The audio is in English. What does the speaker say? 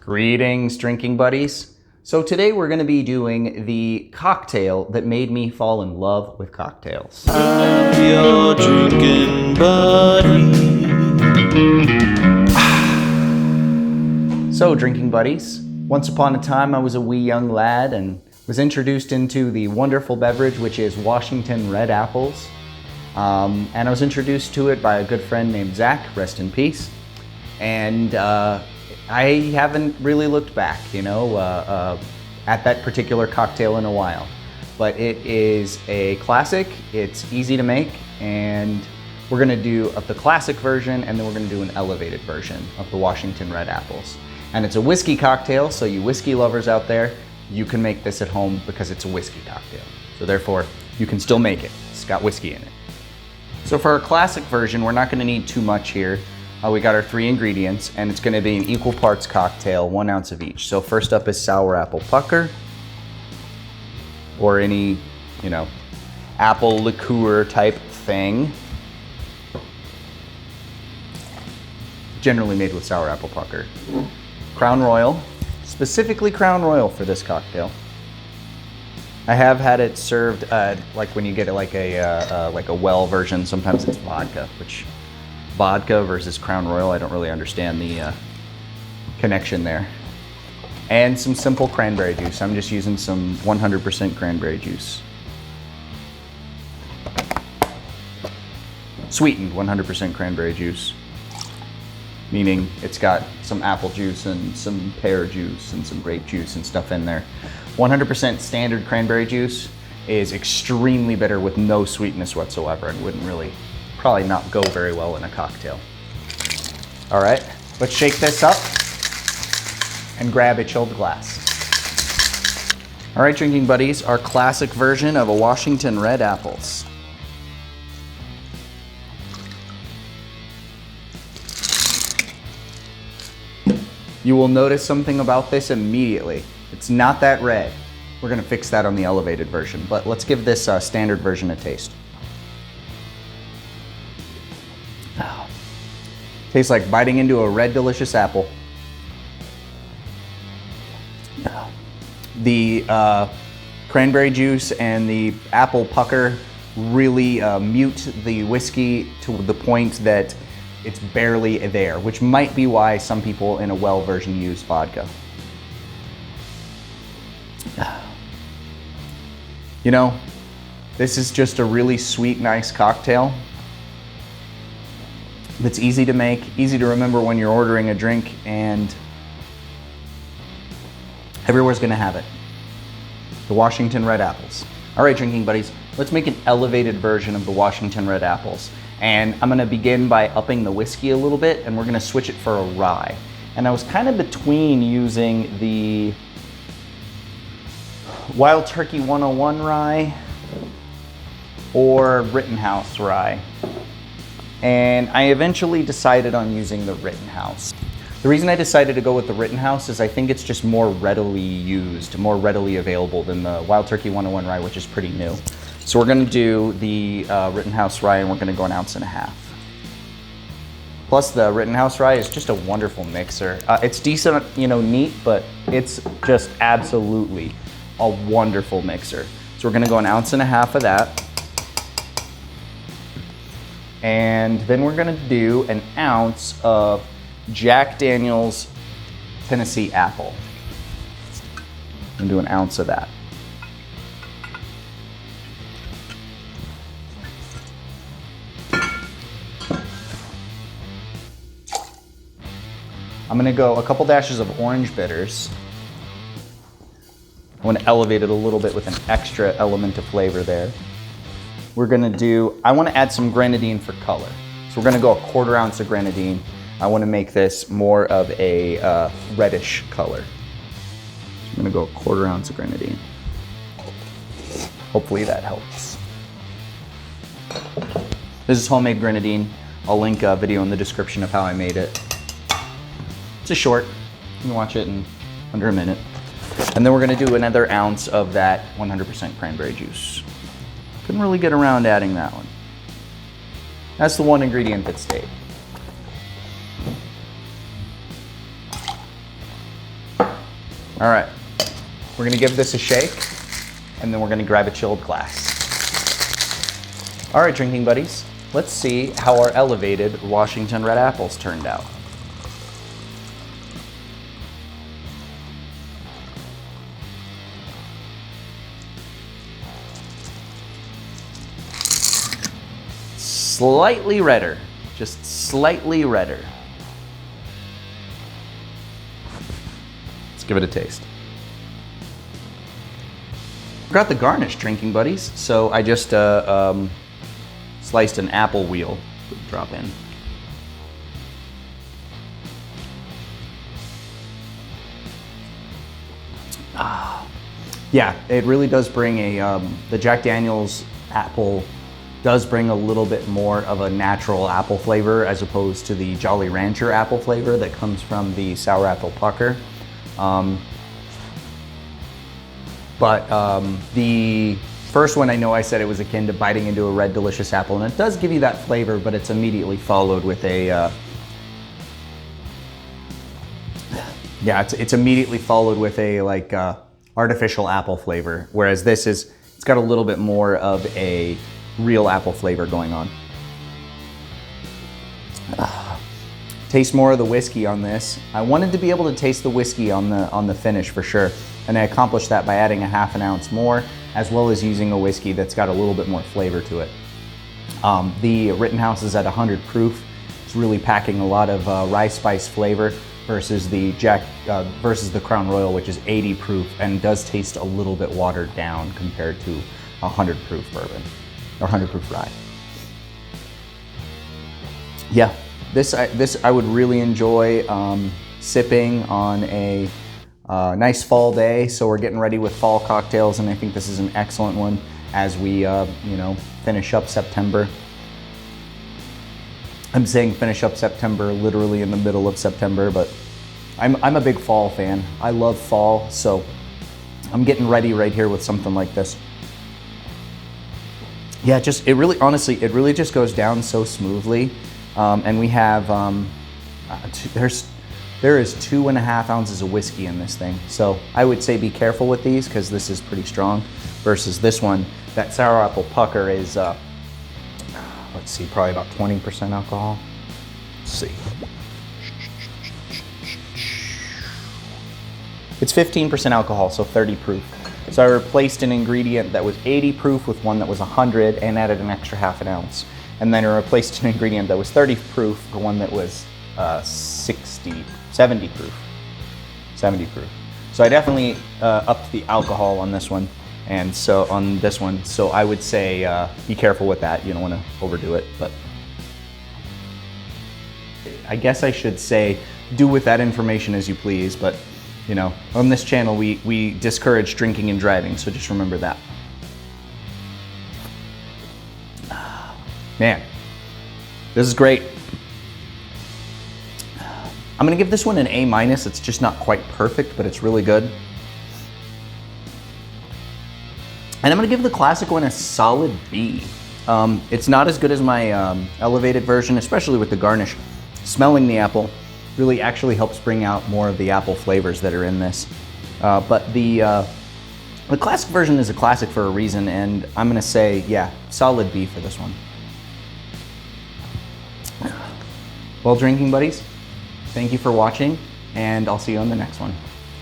Greetings, drinking buddies. So today we're going to be doing the cocktail that made me fall in love with cocktails. I'm your drinking buddy. So drinking buddies, once upon a time I was a wee young lad and was introduced into the wonderful beverage which is Washington Red Apples. And I was introduced to it by a good friend named Zach, rest in peace. And I haven't really looked back, at that particular cocktail in a while. But it is a classic, it's easy to make, and we're gonna do the classic version, and then we're gonna do an elevated version of the Washington Red Apples. And it's a whiskey cocktail, so you whiskey lovers out there, you can make this at home because it's a whiskey cocktail. So therefore, you can still make it. It's got whiskey in it. So for our classic version, we're not gonna need too much here. We got our 3 ingredients, and it's gonna be an equal parts cocktail, 1 ounce of each. So first up is sour apple pucker, or any, apple liqueur type thing. Generally made with sour apple pucker. Crown Royal, specifically Crown Royal for this cocktail. I have had it served like when you get it like a well version. Sometimes it's vodka, which vodka versus Crown Royal, I don't really understand the connection there. And some simple cranberry juice. I'm just using some 100% cranberry juice. Sweetened 100% cranberry juice, meaning it's got some apple juice and some pear juice and some grape juice and stuff in there. 100% standard cranberry juice is extremely bitter with no sweetness whatsoever and wouldn't really, probably not go very well in a cocktail. All right, let's shake this up and grab a chilled glass. All right, drinking buddies, our classic version of a Washington Red Apples. You will notice something about this immediately. It's not that red. We're gonna fix that on the elevated version, but let's give this standard version a taste. Tastes like biting into a red, delicious apple. The cranberry juice and the apple pucker really mute the whiskey to the point that it's barely there, which might be why some people in a well version use vodka. This is just a really sweet, nice cocktail. That's easy to make, easy to remember when you're ordering a drink, and everywhere's gonna have it. The Washington Red Apples. All right, drinking buddies, let's make an elevated version of the Washington Red Apples. And I'm gonna begin by upping the whiskey a little bit, and we're gonna switch it for a rye. And I was kind of between using the Wild Turkey 101 rye or Rittenhouse rye. And I eventually decided on using the Rittenhouse. The reason I decided to go with the Rittenhouse is I think it's just more readily used, more readily available than the Wild Turkey 101 rye, which is pretty new. So we're gonna do the Rittenhouse rye, and we're gonna go 1.5 ounces. Plus the Rittenhouse rye is just a wonderful mixer. It's decent, neat, but it's just absolutely a wonderful mixer. So we're gonna go 1.5 ounces of that. And then we're gonna do 1 ounce of Jack Daniel's Tennessee Apple. I'm gonna do 1 ounce of that. I'm gonna go a couple dashes of orange bitters. I wanna elevate it a little bit with an extra element of flavor there. I wanna add some Grenadine for color. So we're gonna go 1/4 ounce of Grenadine. I wanna make this more of a reddish color. So I'm gonna go 1/4 ounce of Grenadine. Hopefully that helps. This is homemade Grenadine. I'll link a video in the description of how I made it. It's a short, you can watch it in under a minute. And then we're gonna do another ounce of that 100% cranberry juice. Couldn't really get around adding that one. That's the one ingredient that stayed. All right, we're gonna give this a shake, and then we're gonna grab a chilled glass. All right, drinking buddies, let's see how our elevated Washington red apples turned out. Slightly redder, just slightly redder. Let's give it a taste. Forgot the garnish, drinking buddies, so I just sliced an apple wheel to drop in. Yeah, it really does bring a, the Jack Daniel's apple does bring a little bit more of a natural apple flavor as opposed to the Jolly Rancher apple flavor that comes from the Sour Apple Pucker. The first one, I know I said it was akin to biting into a red delicious apple, and it does give you that flavor, but it's immediately followed with a, it's immediately followed with a like artificial apple flavor, whereas this is, it's got a little bit more of a real apple flavor going on. Taste more of the whiskey on this. I wanted to be able to taste the whiskey on the finish for sure, and I accomplished that by adding a half an ounce more, as well as using a whiskey that's got a little bit more flavor to it. The Rittenhouse is at 100 proof. It's really packing a lot of rye spice flavor versus the Crown Royal, which is 80 proof and does taste a little bit watered down compared to 100 proof bourbon or 100 proof rye. Yeah, this I would really enjoy sipping on a nice fall day. So we're getting ready with fall cocktails, and I think this is an excellent one as we finish up September. I'm saying finish up September, literally in the middle of September, but I'm a big fall fan. I love fall, so I'm getting ready right here with something like this. Yeah, it really just goes down so smoothly. And we have, there is 2.5 ounces of whiskey in this thing. So I would say be careful with these because this is pretty strong versus this one. That Sour Apple Pucker is, let's see, probably about 20% alcohol. Let's see. It's 15% alcohol, so 30 proof. So I replaced an ingredient that was 80 proof with one that was 100 and added an extra half an ounce. And then I replaced an ingredient that was 30 proof for one that was 70 proof. So I definitely upped the alcohol on this one. And so on this one, so I would say be careful with that. You don't want to overdo it, but I guess I should say do with that information as you please. But on this channel, we discourage drinking and driving, so just remember that. Man, this is great. I'm gonna give this one an A-. It's just not quite perfect, but it's really good. And I'm gonna give the classic one a solid B. It's not as good as my elevated version, especially with the garnish. Smelling the apple really actually helps bring out more of the apple flavors that are in this. But the classic version is a classic for a reason, and I'm gonna say, yeah, solid B for this one. Well, drinking buddies, thank you for watching, and I'll see you on the next one.